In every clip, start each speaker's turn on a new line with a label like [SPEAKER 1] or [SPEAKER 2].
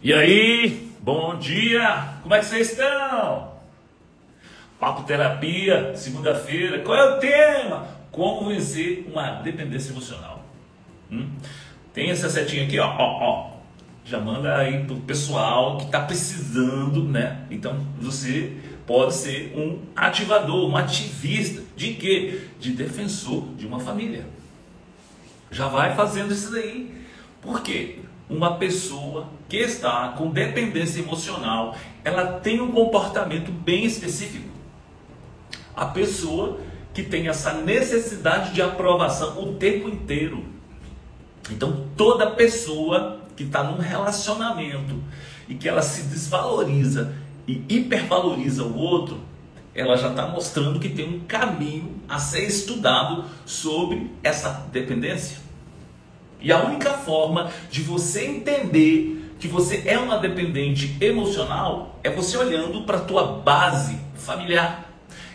[SPEAKER 1] E aí, bom dia, como é que vocês estão? Papo Terapia, segunda-feira, qual é o tema? Como vencer uma dependência emocional. Tem essa setinha aqui, ó. Já manda aí pro pessoal que está precisando, né? Então você pode ser um ativador, um ativista de quê? De defensor de uma família. Já vai fazendo isso daí. Por quê? Uma pessoa que está com dependência emocional, ela tem um comportamento bem específico. A pessoa que tem essa necessidade de aprovação o tempo inteiro. Então, toda pessoa que está num relacionamento e que ela se desvaloriza e hipervaloriza o outro, ela já está mostrando que tem um caminho a ser estudado sobre essa dependência. E a única forma de você entender que você é uma dependente emocional é você olhando para a tua base familiar.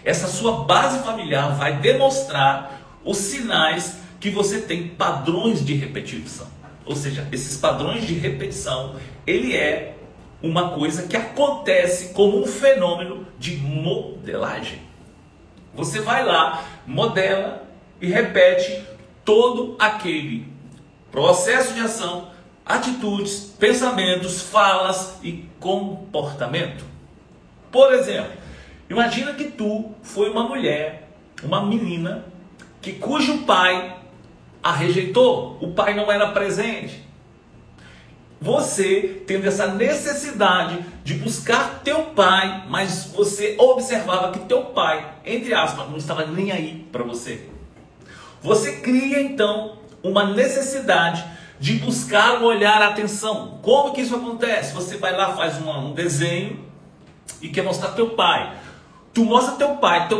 [SPEAKER 1] Essa sua base familiar vai demonstrar os sinais que você tem padrões de repetição. Ou seja, esses padrões de repetição, ele é uma coisa que acontece como um fenômeno de modelagem. Você vai lá, modela e repete todo aquele processo de ação, atitudes, pensamentos, falas e comportamento. Por exemplo, imagina que tu foi uma mulher, uma menina, cujo pai a rejeitou, o pai não era presente. Você tendo essa necessidade de buscar teu pai, mas você observava que teu pai, entre aspas, não estava nem aí para você. Você cria então uma necessidade de buscar um olhar, atenção. Como que isso acontece? Você vai lá, faz um desenho e quer mostrar teu pai. Tu mostra teu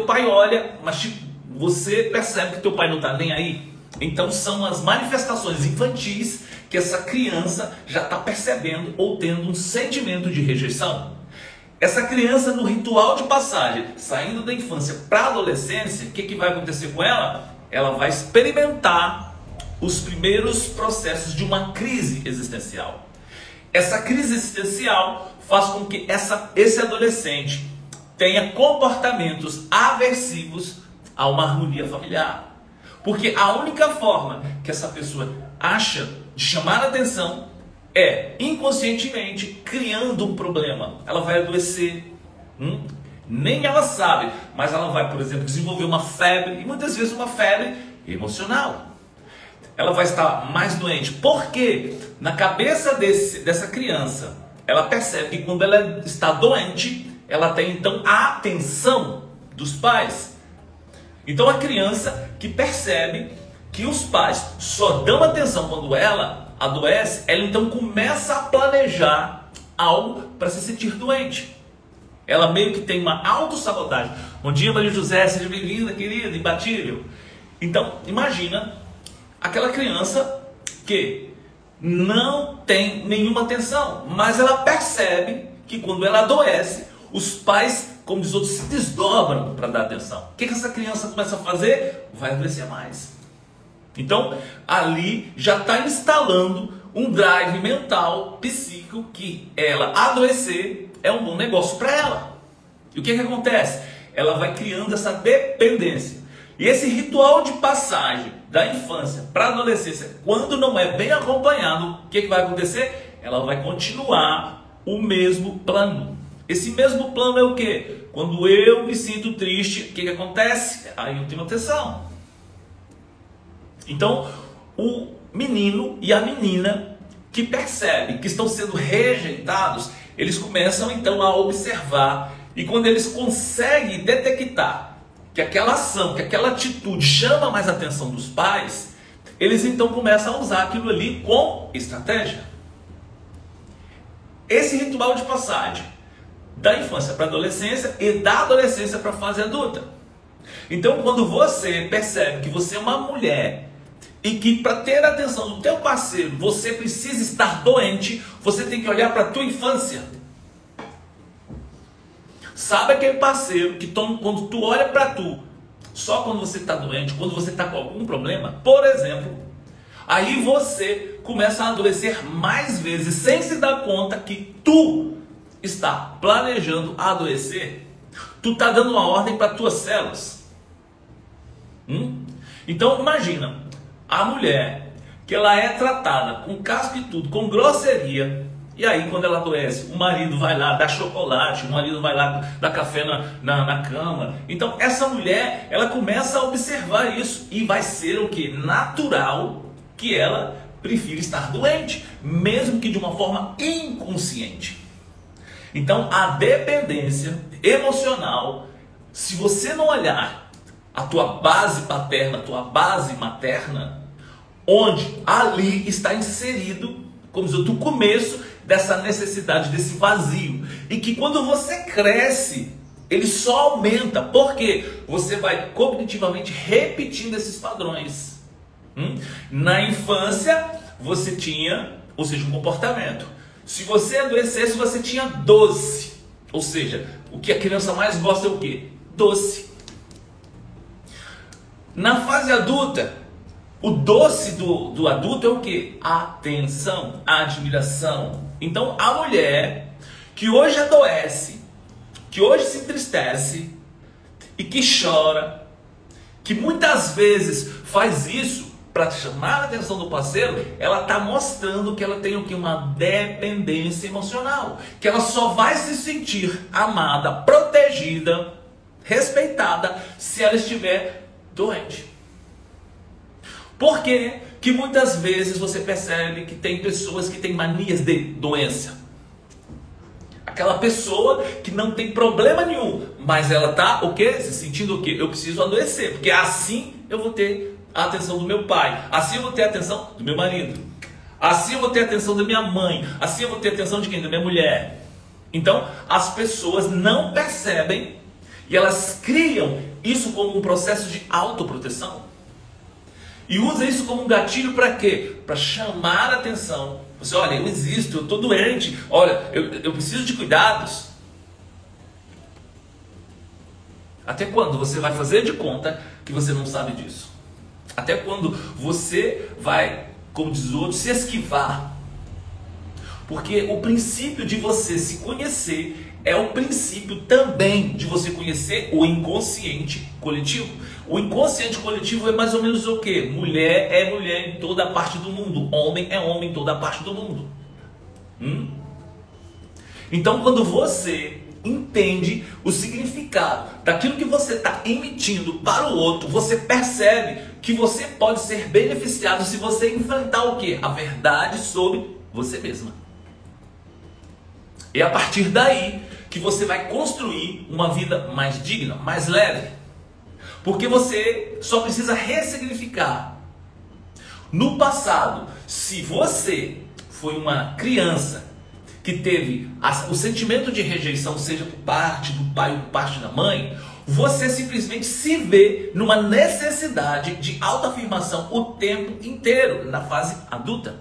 [SPEAKER 1] pai olha, mas você percebe que teu pai não está nem aí. Então são as manifestações infantis que essa criança já está percebendo ou tendo um sentimento de rejeição. Essa criança no ritual de passagem, saindo da infância para a adolescência, o que vai acontecer com ela? Ela vai experimentar os primeiros processos de uma crise existencial. Essa crise existencial faz com que esse adolescente tenha comportamentos aversivos a uma harmonia familiar. Porque a única forma que essa pessoa acha de chamar a atenção é inconscientemente criando um problema. Ela vai adoecer, nem ela sabe, mas ela vai, por exemplo, desenvolver uma febre, e muitas vezes uma febre emocional. Ela vai estar mais doente. Por quê? Na cabeça dessa criança, ela percebe que quando ela está doente, ela tem então a atenção dos pais. Então a criança que percebe que os pais só dão atenção quando ela adoece, ela então começa a planejar algo para se sentir doente. Ela meio que tem uma autossabotagem. Bom dia, Maria José, seja bem-vinda, querida, imbatível. Então, imagina aquela criança que não tem nenhuma atenção, mas ela percebe que quando ela adoece, os pais, como diz outros, se desdobram para dar atenção. O que essa criança começa a fazer? Vai adoecer mais. Então, ali já está instalando um drive mental, psíquico, que ela adoecer é um bom negócio para ela. E o que acontece? Ela vai criando essa dependência. E esse ritual de passagem da infância para a adolescência, quando não é bem acompanhado, o que vai acontecer? Ela vai continuar o mesmo plano. Esse mesmo plano é o quê? Quando eu me sinto triste, o que acontece? Aí eu tenho atenção. Então, o menino e a menina que percebem que estão sendo rejeitados, eles começam então a observar. E quando eles conseguem detectar que aquela ação, que aquela atitude chama mais a atenção dos pais, eles então começam a usar aquilo ali com estratégia. Esse ritual de passagem da infância para a adolescência e da adolescência para a fase adulta. Então, quando você percebe que você é uma mulher e que para ter a atenção do teu parceiro você precisa estar doente, você tem que olhar para a tua infância. Sabe aquele parceiro que quando tu olha para tu, só quando você está doente, quando você está com algum problema, por exemplo, aí você começa a adoecer mais vezes sem se dar conta que tu está planejando adoecer. Tu está dando uma ordem para tuas células. Então imagina, a mulher que ela é tratada com casco e tudo, com grosseria, e aí quando ela adoece, o marido vai lá dar chocolate, o marido vai lá dar café na cama. Então essa mulher, ela começa a observar isso, e vai ser o que? Natural que ela prefira estar doente, mesmo que de uma forma inconsciente. Então a dependência emocional, se você não olhar a tua base paterna, a tua base materna, onde ali está inserido, como diz o começo dessa necessidade, desse vazio, e que quando você cresce, ele só aumenta, porque você vai cognitivamente repetindo esses padrões. Na infância, você tinha, ou seja, um comportamento. Se você adoecesse, você tinha doce. Ou seja, o que a criança mais gosta é o quê? Doce. Na fase adulta, o doce do adulto é o quê? Atenção, admiração. Então, a mulher que hoje adoece, que hoje se entristece e que chora, que muitas vezes faz isso para chamar a atenção do parceiro, ela está mostrando que ela tem o que? Uma dependência emocional. Que ela só vai se sentir amada, protegida, respeitada, se ela estiver doente. Por que que muitas vezes você percebe que tem pessoas que têm manias de doença? Aquela pessoa que não tem problema nenhum, mas ela está o quê? Se sentindo o quê? Eu preciso adoecer, porque assim eu vou ter a atenção do meu pai, assim eu vou ter a atenção do meu marido, assim eu vou ter a atenção da minha mãe, assim eu vou ter a atenção de quem? Da minha mulher. Então as pessoas não percebem e elas criam isso como um processo de autoproteção e usa isso como um gatilho para quê? Para chamar a atenção. Você, olha, eu existo, eu estou doente, olha, eu preciso de cuidados. Até quando você vai fazer de conta que você não sabe disso? Até quando você vai, como diz o outro, se esquivar? Porque o princípio de você se conhecer é o princípio também de você conhecer o inconsciente coletivo. O inconsciente coletivo é mais ou menos o quê? Mulher é mulher em toda a parte do mundo. Homem é homem em toda a parte do mundo. Então quando você entende o significado daquilo que você está emitindo para o outro, você percebe que você pode ser beneficiado se você enfrentar o quê? A verdade sobre você mesma. É a partir daí que você vai construir uma vida mais digna, mais leve. Porque você só precisa ressignificar. No passado, se você foi uma criança que teve o sentimento de rejeição, seja por parte do pai ou por parte da mãe, você simplesmente se vê numa necessidade de autoafirmação o tempo inteiro, na fase adulta.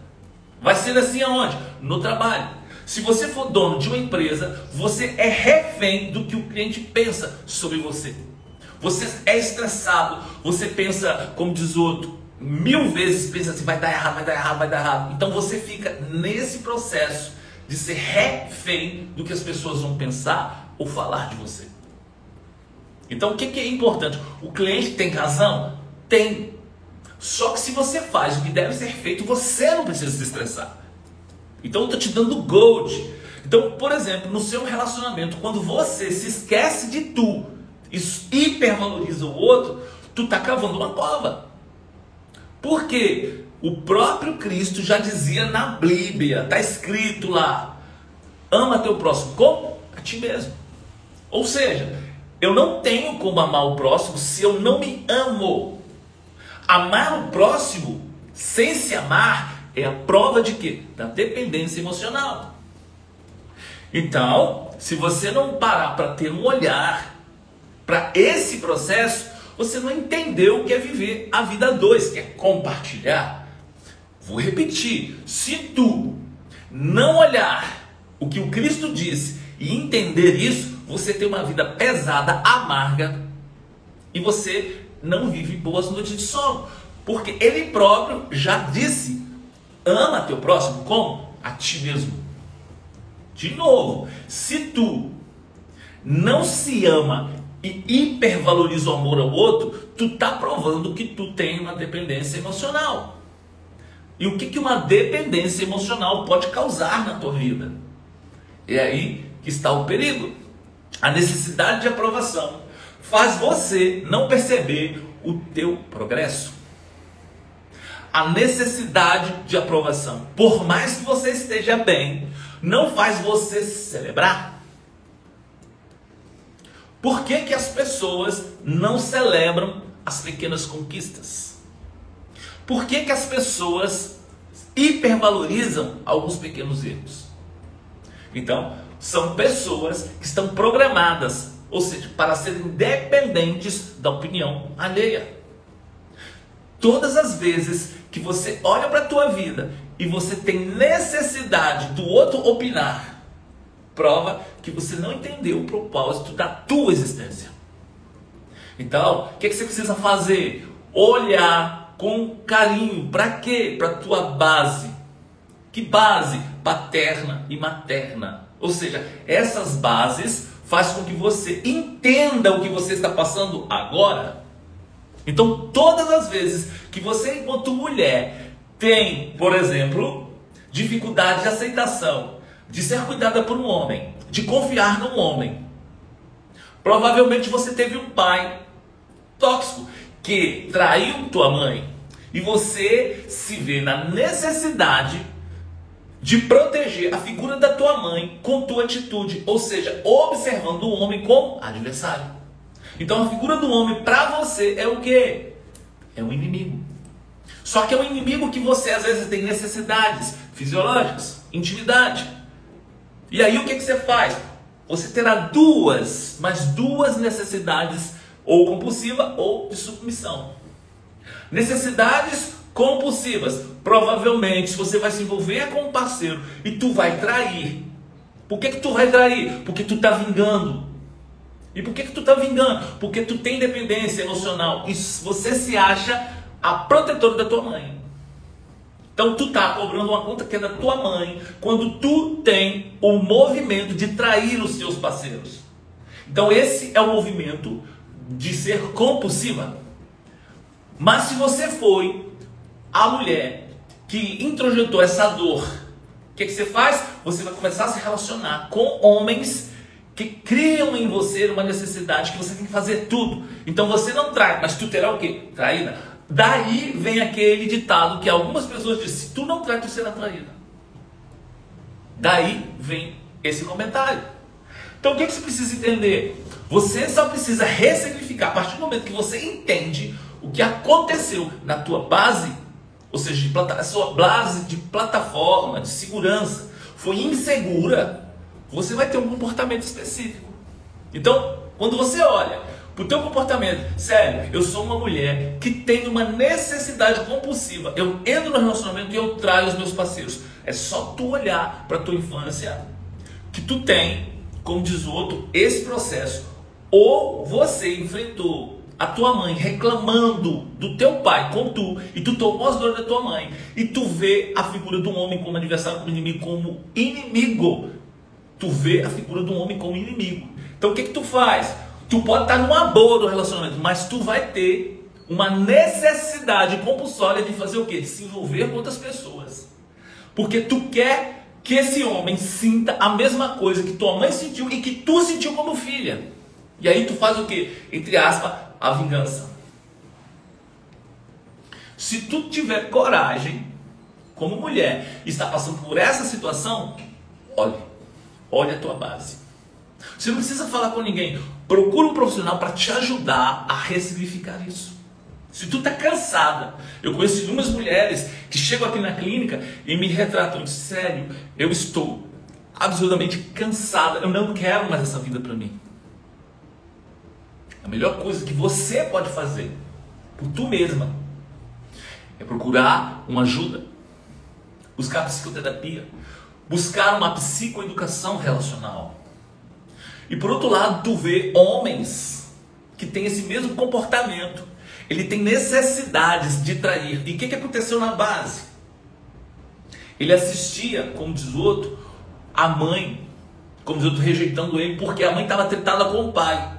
[SPEAKER 1] Vai ser assim aonde? No trabalho. Se você for dono de uma empresa, você é refém do que o cliente pensa sobre você. Você é estressado, você pensa, como diz o outro, 1000 vezes pensa assim, vai dar errado, vai dar errado, vai dar errado. Então você fica nesse processo de ser refém do que as pessoas vão pensar ou falar de você. Então o que é importante? O cliente tem razão? Tem. Só que se você faz o que deve ser feito, você não precisa se estressar. Então eu estou te dando gold. Então, por exemplo, no seu relacionamento, quando você se esquece de tu, isso hipervaloriza o outro, tu está cavando uma cova. Porque o próprio Cristo já dizia na Bíblia, está escrito lá, ama teu próximo como a ti mesmo. Ou seja, eu não tenho como amar o próximo se eu não me amo. Amar o próximo sem se amar é a prova de quê? Da dependência emocional. Então, se você não parar para ter um olhar para esse processo, você não entendeu o que é viver a vida 2, que é compartilhar. Vou repetir, se tu não olhar o que o Cristo disse e entender isso, você tem uma vida pesada, amarga, e você não vive boas noites de sono, porque ele próprio já disse Ama teu próximo como? A ti mesmo. De novo, se tu não se ama e hipervaloriza o amor ao outro, tu tá provando que tu tem uma dependência emocional. E o que uma dependência emocional pode causar na tua vida? É aí que está o perigo. A necessidade de aprovação faz você não perceber o teu progresso. A necessidade de aprovação, por mais que você esteja bem, não faz você celebrar. Por que as pessoas não celebram as pequenas conquistas? Por que as pessoas hipervalorizam alguns pequenos erros? Então, são pessoas que estão programadas, ou seja, para serem dependentes da opinião alheia. Todas as vezes que você olha para a tua vida e você tem necessidade do outro opinar, prova que você não entendeu o propósito da tua existência. Então, o que você precisa fazer? Olhar com carinho. Para quê? Para a tua base. Que base? Paterna e materna. Ou seja, essas bases fazem com que você entenda o que você está passando agora. Então, todas as vezes que você, enquanto mulher, tem, por exemplo, dificuldade de aceitação, de ser cuidada por um homem, de confiar num homem, provavelmente você teve um pai tóxico que traiu tua mãe e você se vê na necessidade de proteger a figura da tua mãe com tua atitude, ou seja, observando o homem como adversário. Então a figura do homem para você é o quê? É um inimigo. Só que é um inimigo que você às vezes tem necessidades fisiológicas, intimidade. E aí o que você faz? Você terá duas necessidades, ou compulsiva ou de submissão. Necessidades compulsivas. Provavelmente você vai se envolver com um parceiro e tu vai trair. Por que tu vai trair? Porque tu está vingando. E por que tu está vingando? Porque tu tem dependência emocional e você se acha a protetora da tua mãe. Então tu está cobrando uma conta que é da tua mãe quando tu tem o movimento de trair os seus parceiros. Então esse é o movimento de ser compulsiva. Mas se você foi a mulher que introjetou essa dor, o que você faz? Você vai começar a se relacionar com homens que criam em você uma necessidade que você tem que fazer tudo. Então você não trai, mas tu terá o quê? Traída. Daí vem aquele ditado que algumas pessoas dizem: se tu não trai, tu será traída. Daí vem esse comentário. Então o que você precisa entender? Você só precisa ressignificar a partir do momento que você entende o que aconteceu na tua base, ou seja, a sua base de plataforma, de segurança, foi insegura, você vai ter um comportamento específico. Então, quando você olha para o teu comportamento, sério, eu sou uma mulher que tem uma necessidade compulsiva, eu entro no relacionamento e eu traio os meus parceiros. É só tu olhar para a tua infância que tu tem, como diz o outro, esse processo. Ou você enfrentou a tua mãe reclamando do teu pai com tu, e tu tomou as dores da tua mãe, e tu vê a figura de um homem como adversário, como inimigo, como inimigo. Tu vê a figura de um homem como inimigo. Então o que tu faz? Tu pode estar numa boa do relacionamento, mas tu vai ter uma necessidade compulsória de fazer o quê? De se envolver com outras pessoas. Porque tu quer que esse homem sinta a mesma coisa que tua mãe sentiu e que tu sentiu como filha. E aí tu faz o quê? Entre aspas, a vingança. Se tu tiver coragem, como mulher, e está passando por essa situação, olha a tua base. Você não precisa falar com ninguém. Procura um profissional para te ajudar a ressignificar isso. Se tu está cansada, eu conheço inúmeras mulheres que chegam aqui na clínica e me retratam de sério, eu estou absolutamente cansada, eu não quero mais essa vida para mim. A melhor coisa que você pode fazer por tu mesma é procurar uma ajuda, buscar psicoterapia, buscar uma psicoeducação relacional. E por outro lado, tu vê homens que têm esse mesmo comportamento. Ele tem necessidades de trair. E o que aconteceu na base? Ele assistia, como diz o outro, a mãe, como diz o outro, rejeitando ele, porque a mãe estava tretada com o pai.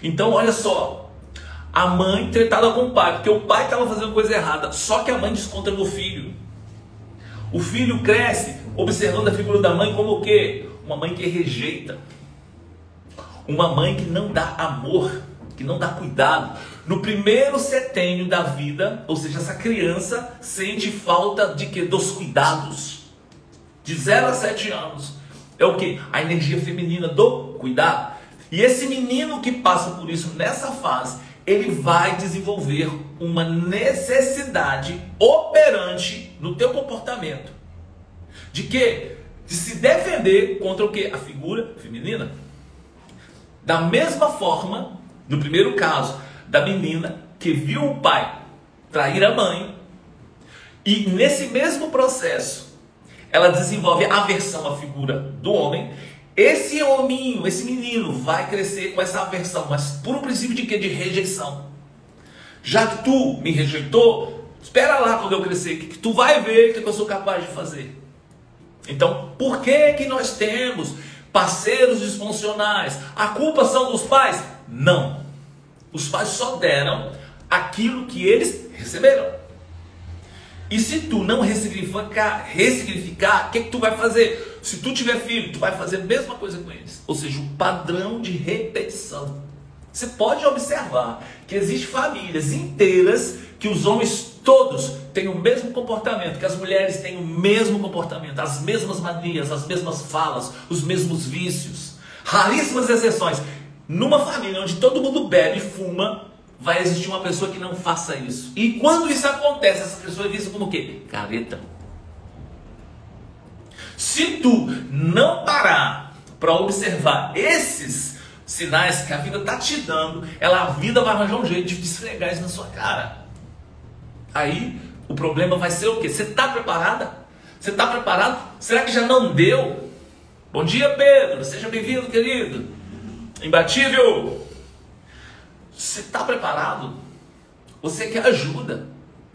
[SPEAKER 1] Então, olha só, a mãe tretada com o pai, porque o pai estava fazendo coisa errada, só que a mãe desconta no filho. O filho cresce observando a figura da mãe como o quê? Uma mãe que rejeita. Uma mãe que não dá amor, que não dá cuidado. No primeiro setênio da vida, ou seja, essa criança sente falta de quê? Dos cuidados. De 0 a 7 anos. É o quê? A energia feminina do cuidado. E esse menino que passa por isso nessa fase, ele vai desenvolver uma necessidade operante no teu comportamento. De quê? De se defender contra o quê? A figura feminina. Da mesma forma, no primeiro caso, da menina que viu o pai trair a mãe, e nesse mesmo processo, ela desenvolve aversão à figura do homem. Esse hominho, esse menino vai crescer com essa aversão, mas por um princípio de quê? De rejeição. Já que tu me rejeitou, espera lá quando eu crescer, que tu vai ver o que eu sou capaz de fazer. Então, por que nós temos parceiros disfuncionais? A culpa são dos pais? Não. Os pais só deram aquilo que eles receberam. E se tu não ressignificar, o que tu vai fazer? Se tu tiver filho, tu vai fazer a mesma coisa com eles. Ou seja, um padrão de repetição. Você pode observar que existem famílias inteiras que os homens todos têm o mesmo comportamento, que as mulheres têm o mesmo comportamento, as mesmas manias, as mesmas falas, os mesmos vícios. Raríssimas exceções. Numa família onde todo mundo bebe e fuma, vai existir uma pessoa que não faça isso. E quando isso acontece, essa pessoa é vista como o quê? Careta. Se tu não parar para observar esses sinais que a vida está te dando, a vida vai arranjar um jeito de esfregar isso na sua cara. Aí o problema vai ser o quê? Você está preparada? Você está preparado? Será que já não deu? Bom dia, Pedro. Seja bem-vindo, querido. Imbatível. Você está preparado? Você quer ajuda?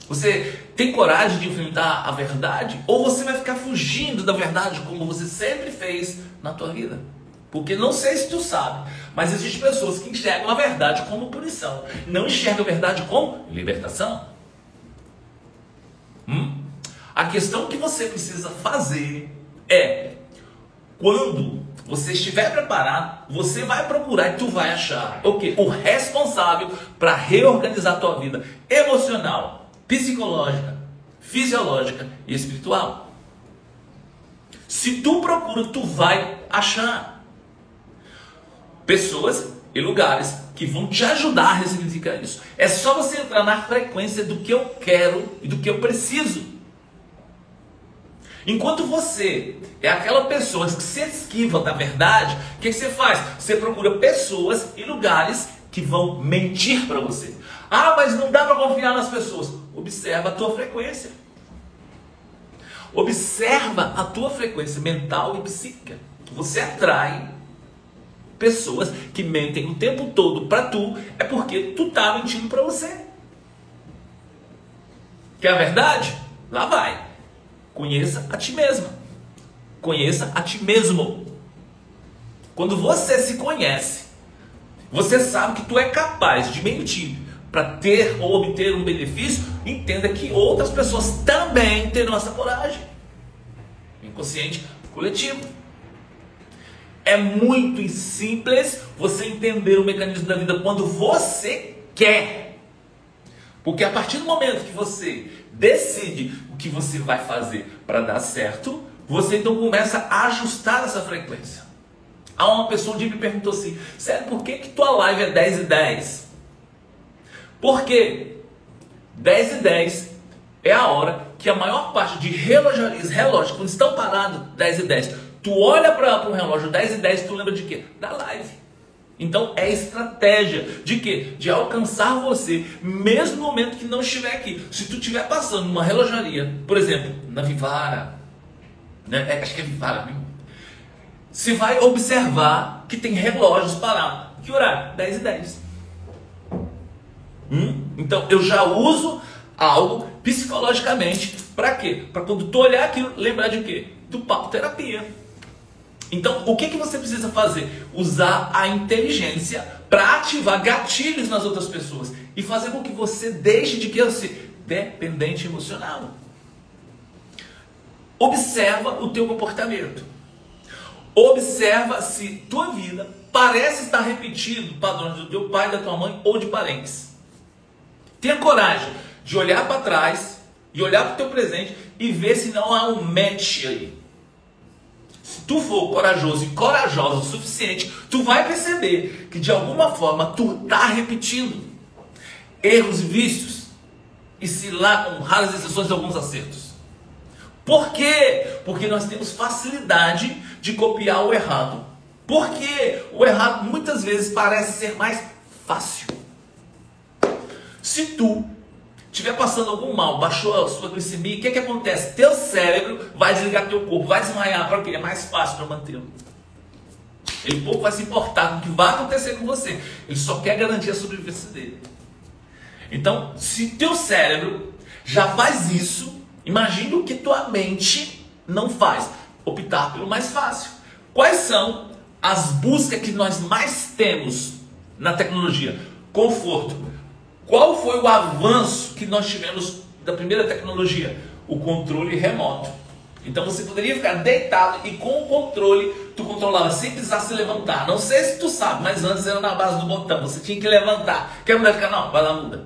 [SPEAKER 1] Você tem coragem de enfrentar a verdade? Ou você vai ficar fugindo da verdade como você sempre fez na tua vida? Porque não sei se tu sabe, mas existem pessoas que enxergam a verdade como punição. Não enxergam a verdade como libertação. A questão que você precisa fazer é, quando você estiver preparado, você vai procurar e tu vai achar o quê? O responsável para reorganizar a tua vida emocional, psicológica, fisiológica e espiritual. Se tu procura, tu vai achar pessoas e lugares que vão te ajudar a ressignificar isso. É só você entrar na frequência do que eu quero e do que eu preciso. Enquanto você é aquela pessoa que se esquiva da verdade, o que você faz? Você procura pessoas e lugares que vão mentir para você. Ah, mas não dá para confiar nas pessoas. Observa a tua frequência. Observa a tua frequência mental e psíquica. Você atrai pessoas que mentem o tempo todo para tu, é porque tu tá mentindo para você. Quer a verdade? Lá vai. Conheça a ti mesma. Conheça a ti mesmo. Quando você se conhece, você sabe que tu é capaz de mentir para ter ou obter um benefício, entenda que outras pessoas também terão essa coragem. Inconsciente coletivo. É muito simples você entender o mecanismo da vida quando você quer. Porque a partir do momento que você decide o que você vai fazer para dar certo, você então começa a ajustar essa frequência. Há uma pessoa um dia me perguntou assim: sério, por que tua live é 10 e 10? Por quê? 10 e 10 é a hora que a maior parte de relógios, quando estão parados 10 e 10, tu olha para um relógio 10 e 10, tu lembra de quê? Da live. Então é estratégia de quê? De alcançar você, mesmo no momento que não estiver aqui. Se tu estiver passando numa relojaria, por exemplo, na Vivara, né? Acho que é Vivara mesmo. Você vai observar que tem relógios parados. Que horário? 10 e 10. Então eu já uso algo psicologicamente Para quê? Para quando tu olhar aquilo, lembrar de quê? Do papo terapia. Então, o que você precisa fazer? Usar a inteligência para ativar gatilhos nas outras pessoas e fazer com que você deixe de ser dependente emocional. Observa o teu comportamento. Observa se tua vida parece estar repetindo padrões do teu pai, da tua mãe ou de parentes. Tenha coragem de olhar para trás e olhar para o teu presente e ver se não há um match aí. Se tu for corajoso e corajosa o suficiente, tu vai perceber que de alguma forma tu está repetindo erros e vícios, e se lá com raras exceções alguns acertos. Por quê? Porque nós temos facilidade de copiar o errado. Porque o errado muitas vezes parece ser mais fácil. Se tu estiver passando algum mal, baixou a sua glicemia, o que acontece? Teu cérebro vai desligar teu corpo, vai desmaiar, para quê? É mais fácil para mantê-lo. Ele pouco vai se importar com o que vai acontecer com você. Ele só quer garantir a sobrevivência dele. Então, se teu cérebro já faz isso, imagina o que tua mente não faz. Optar pelo mais fácil. Quais são as buscas que nós mais temos na tecnologia? Conforto. Qual foi o avanço que nós tivemos da primeira tecnologia? O controle remoto. Então você poderia ficar deitado e com o controle tu controlava sem precisar se levantar. Não sei se tu sabe, mas antes era na base do botão. Você tinha que levantar. Quer mudar de canal? Vai lá, muda.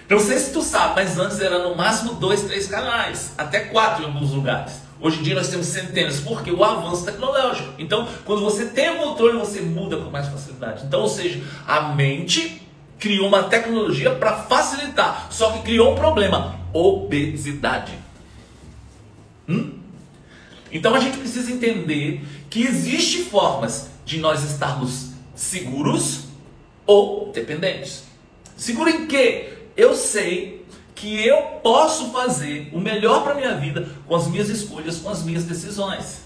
[SPEAKER 1] Não sei se tu sabe, mas antes era no máximo 2, 3 canais. Até 4 em alguns lugares. Hoje em dia nós temos centenas, porque o avanço tecnológico. Então, quando você tem o controle, você muda com mais facilidade. Então, ou seja, a mente criou uma tecnologia para facilitar, só que criou um problema: obesidade. Então a gente precisa entender que existem formas de nós estarmos seguros ou dependentes. Seguro em quê? Eu sei que eu posso fazer o melhor para a minha vida com as minhas escolhas, com as minhas decisões.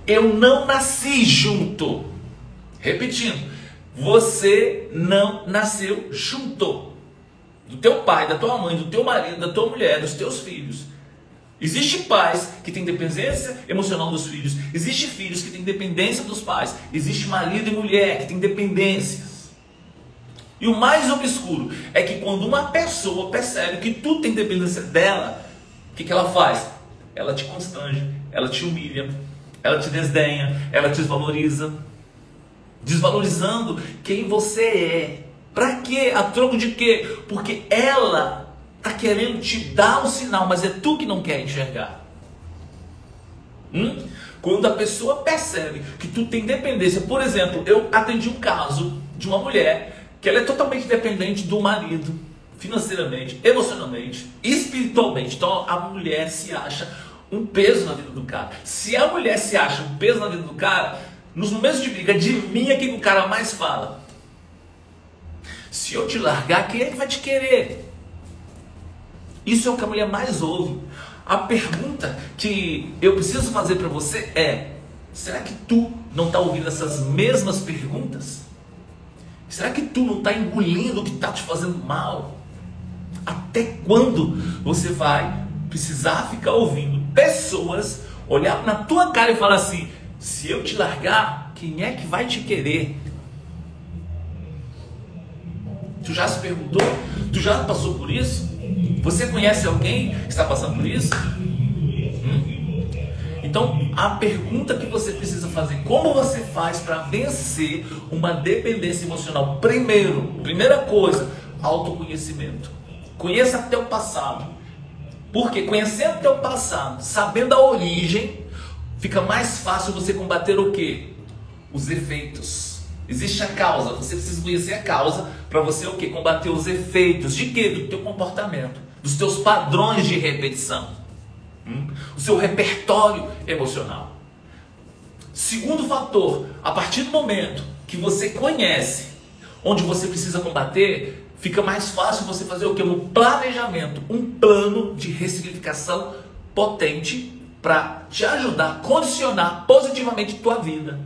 [SPEAKER 1] Eu não nasci junto. Repetindo, você não nasceu junto do teu pai, da tua mãe, do teu marido, da tua mulher, dos teus filhos. Existem pais que têm dependência emocional dos filhos. Existem filhos que têm dependência dos pais. Existe marido e mulher que têm dependências. E o mais obscuro é que quando uma pessoa percebe que tu tem dependência dela, o que ela faz? Ela te constrange, ela te humilha, ela te desdenha, ela te desvaloriza. Desvalorizando quem você é. Pra quê? A troco de quê? Porque ela está querendo te dar um sinal, mas é tu que não quer enxergar. Quando a pessoa percebe que tu tem dependência, por exemplo, eu atendi um caso de uma mulher que ela é totalmente dependente do marido, financeiramente, emocionalmente, espiritualmente. Então a mulher se acha um peso na vida do cara. Se a mulher se acha um peso na vida do cara, nos momentos de briga, adivinha quem o cara mais fala? Se eu te largar, quem é que vai te querer? Isso é o que a mulher mais ouve. A pergunta que eu preciso fazer para você é: será que tu não está ouvindo essas mesmas perguntas? Será que tu não está engolindo o que está te fazendo mal? Até quando você vai precisar ficar ouvindo pessoas olhar na tua cara e falar assim: se eu te largar, quem é que vai te querer? Tu já se perguntou? Tu já passou por isso? Você conhece alguém que está passando por isso? Então, a pergunta que você precisa fazer: como você faz para vencer uma dependência emocional? Primeira coisa, autoconhecimento. Conheça teu passado. Porque conhecendo teu passado, sabendo a origem, fica mais fácil você combater o quê? Os efeitos. Existe a causa, você precisa conhecer a causa para você o quê? Combater os efeitos de quê? Do teu comportamento, dos teus padrões de repetição, o seu repertório emocional. Segundo fator, a partir do momento que você conhece onde você precisa combater, fica mais fácil você fazer o quê? Um planejamento, um plano de ressignificação potente para te ajudar a condicionar positivamente a tua vida.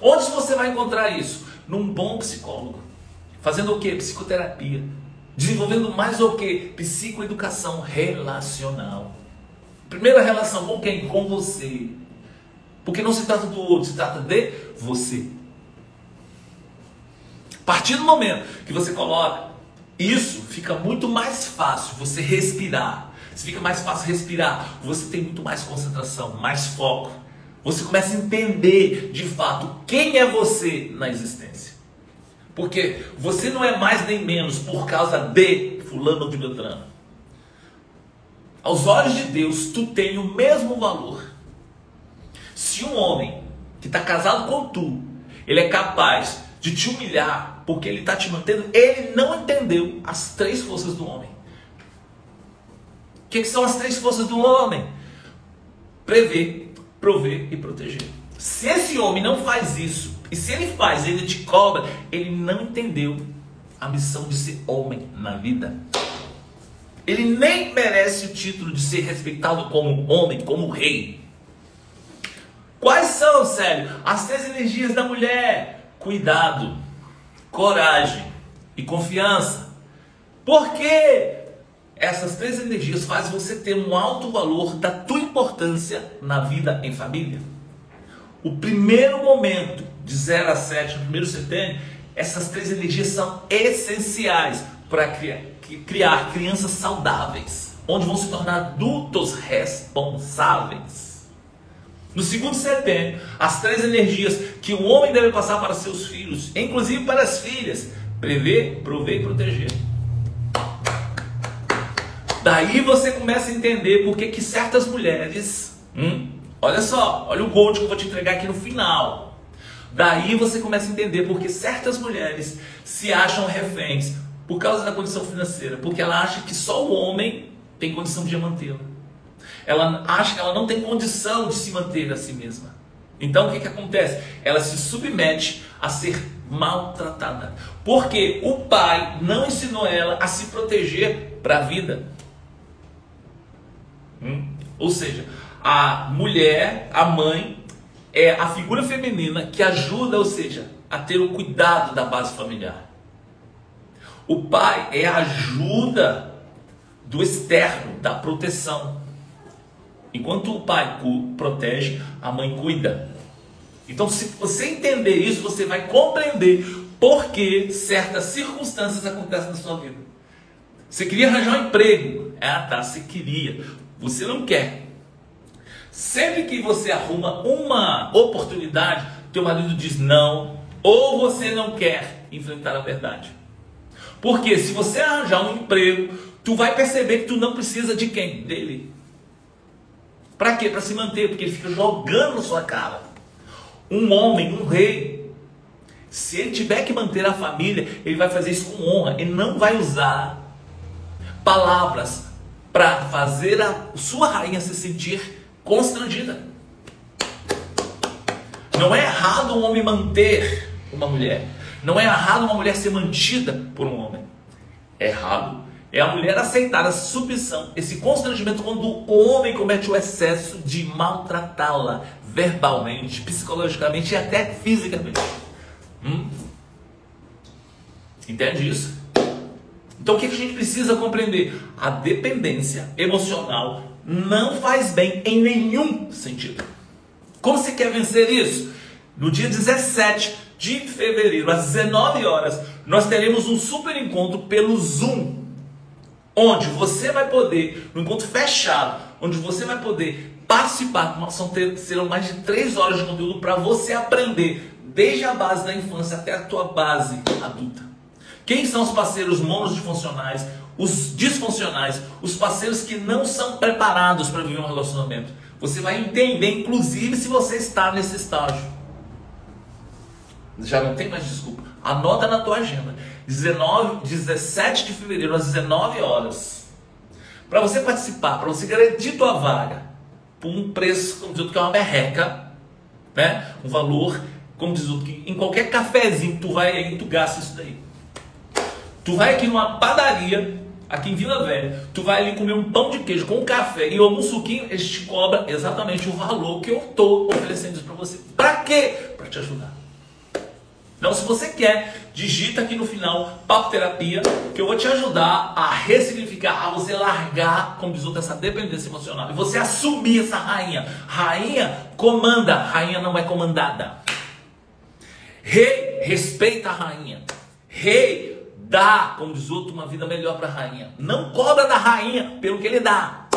[SPEAKER 1] Onde você vai encontrar isso? Num bom psicólogo. Fazendo o quê? Psicoterapia. Desenvolvendo mais o que? Psicoeducação relacional. Primeira relação com quem? Com você. Porque não se trata do outro, se trata de você. A partir do momento que você coloca isso, fica muito mais fácil você respirar. Se fica mais fácil respirar, você tem muito mais concentração, mais foco. Você começa a entender de fato quem é você na existência. Porque você não é mais nem menos por causa de fulano ou de Beltrano. Aos olhos de Deus, tu tem o mesmo valor. Se um homem que está casado com tu, ele é capaz de te humilhar porque ele está te mantendo, ele não entendeu as 3 forças do homem. O que são as 3 forças do homem? Prever, prover e proteger. Se esse homem não faz isso, e se ele faz, ele te cobra, ele não entendeu a missão de ser homem na vida. Ele nem merece o título de ser respeitado como homem, como rei. Quais são, Célio, as 3 energias da mulher? Cuidado, coragem e confiança. Por quê? Essas 3 energias fazem você ter um alto valor da tua importância na vida em família. O primeiro momento, de 0 a 7, no primeiro setênio, essas 3 energias são essenciais para criar crianças saudáveis, onde vão se tornar adultos responsáveis. No segundo setênio, as 3 energias que o homem deve passar para seus filhos, inclusive para as filhas: prever, prover e proteger. Daí você começa a entender por que certas mulheres, olha só, olha o gold que eu vou te entregar aqui no final. Daí você começa a entender por que certas mulheres se acham reféns por causa da condição financeira, porque ela acha que só o homem tem condição de mantê-la. Ela acha que ela não tem condição de se manter a si mesma. Então o que acontece? Ela se submete a ser maltratada, porque o pai não ensinou ela a se proteger para a vida. Ou seja, a mulher, a mãe, é a figura feminina que ajuda, ou seja, a ter o cuidado da base familiar. O pai é a ajuda do externo, da proteção. Enquanto o pai protege, a mãe cuida. Então, se você entender isso, você vai compreender por que certas circunstâncias acontecem na sua vida. Você queria arranjar um emprego. Você queria. Você não quer. Sempre que você arruma uma oportunidade, teu marido diz não, ou você não quer enfrentar a verdade. Porque se você arranjar um emprego, tu vai perceber que tu não precisa de quem? Dele. Para quê? Para se manter, porque ele fica jogando na sua cara. Um homem, um rei, se ele tiver que manter a família, ele vai fazer isso com honra. Ele não vai usar palavras para fazer a sua rainha se sentir constrangida. Não é errado um homem manter uma mulher. Não é errado uma mulher ser mantida por um homem. É errado é a mulher aceitar a submissão, esse constrangimento, quando o homem comete o excesso de maltratá-la verbalmente, psicologicamente e até fisicamente. Entende isso? Então o que a gente precisa compreender? A dependência emocional não faz bem em nenhum sentido. Como você quer vencer isso? No dia 17 de fevereiro, às 19 horas, nós teremos um super encontro pelo Zoom, onde você vai poder, no encontro fechado, onde você vai poder participar. Serão mais de 3 horas de conteúdo para você aprender desde a base da infância até a tua base adulta. Quem são os parceiros monodisfuncionais, os disfuncionais, os parceiros que não são preparados para viver um relacionamento? Você vai entender, inclusive, se você está nesse estágio. Já não tem mais desculpa. Anota na tua agenda. 17 de fevereiro, às 19 horas. Para você participar, para você garantir tua vaga, por um preço, como diz outro, que é uma merreca, né? Um valor, como diz outro, que em qualquer cafezinho tu vai aí, tu gasta isso daí. Tu vai aqui numa padaria, aqui em Vila Velha, tu vai ali comer um pão de queijo com um café e algum suquinho, eles te cobram exatamente o valor que eu estou oferecendo isso para você. Para quê? Para te ajudar. Então, se você quer, digita aqui no final Papo Terapia, que eu vou te ajudar a ressignificar, a você largar, como diz outro, essa dependência emocional. E você assumir essa rainha. Rainha comanda, rainha não é comandada. Rei respeita a rainha. Rei dá, como diz outro, uma vida melhor para a rainha. Não cobra da rainha pelo que ele dá.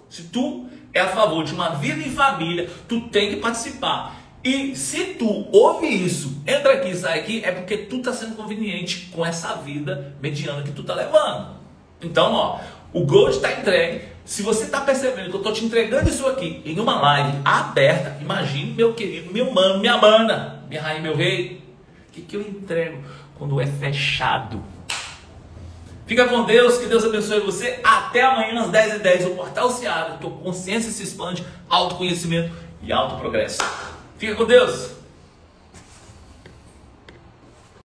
[SPEAKER 1] Se tu é a favor de uma vida em família, tu tem que participar. E se tu ouve isso, entra aqui e sai aqui, é porque tu tá sendo conveniente com essa vida mediana que tu tá levando. Então, ó, o Gold tá entregue. Se você tá percebendo que eu tô te entregando isso aqui em uma live aberta, imagine, meu querido, meu mano, minha mana, minha rainha, meu rei, o que eu entrego quando é fechado? Fica com Deus, que Deus abençoe você. Até amanhã às 10h10, o Portal Seara, que a consciência se expande, autoconhecimento e autoprogresso. Fica com Deus.